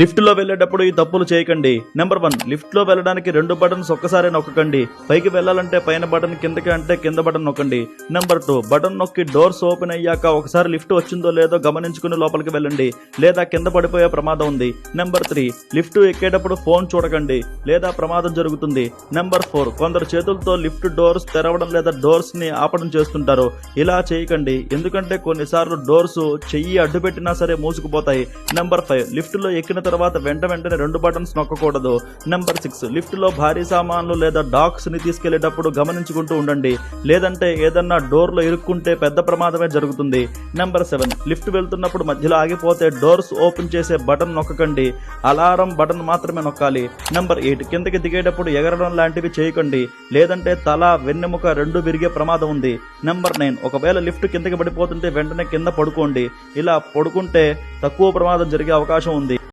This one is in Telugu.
లిఫ్ట్ లో వెళ్లేటప్పుడు ఈ తప్పులు చేయకండి. నెంబర్ 1, లిఫ్ట్ లో వెళ్ళడానికి 2 బటన్స్ ఒక్కసారి నొక్కకండి. పైకి వెళ్ళాలంటే పైన బటన్, కిందకి అంటే కింద బటన్ నొక్కండి. నెంబర్ 2, బటన్ నొక్కి డోర్స్ ఓపెన్ అయ్యాక ఒకసారి లిఫ్ట్ వచ్చిందో లేదో గమనించుకుని లోపలికి వెళ్ళండి, లేదా కింద పడిపోయే ప్రమాదం ఉంది. నెంబర్ 3, లిఫ్ట్ ఎక్కేటప్పుడు ఫోన్ చూడకండి, లేదా ప్రమాదం జరుగుతుంది. నెంబర్ 4, కొందరు చేతులతో లిఫ్ట్ డోర్స్ తెరవడం లేదా డోర్స్ ని ఆపడం చేస్తుంటారు. ఇలా చేయకండి, ఎందుకంటే కొన్నిసార్లు డోర్స్ చెయ్యి అడ్డు పెట్టినా సరే మూసుకుపోతాయి. నెంబర్ 5, లిఫ్ట్ లో ఎక్కిన తర్వాత వెంటనే 2 బటన్స్ నొక్కకూడదు. నెంబర్ 6, లిఫ్ట్ లో భారీ సామాన్లు లేదా డాగ్స్ ని తీసుకెళ్లేటప్పుడు గమనించుకుంటూ ఉండండి, లేదంటే ఏదన్నా డోర్ లో ఇరుక్కుంటే పెద్ద ప్రమాదమే జరుగుతుంది. నెంబర్ 7, లిఫ్ట్ వెళ్తున్నప్పుడు మధ్యలో ఆగిపోతే డోర్స్ ఓపెన్ చేసే బటన్ నొక్కకండి, అలారం బటన్ మాత్రమే నొక్కాలి. నెంబర్ 8, కిందకి దిగేటప్పుడు ఎగరడం లాంటివి చేయకండి, లేదంటే తల వెన్నెముక 2 విరిగే ప్రమాదం ఉంది. నెంబర్ 9, ఒకవేళ లిఫ్ట్ కిందకి పడిపోతుంటే వెంటనే కింద పడుకోండి. ఇలా పడుకుంటే తక్కువ ప్రమాదం జరిగే అవకాశం ఉంది.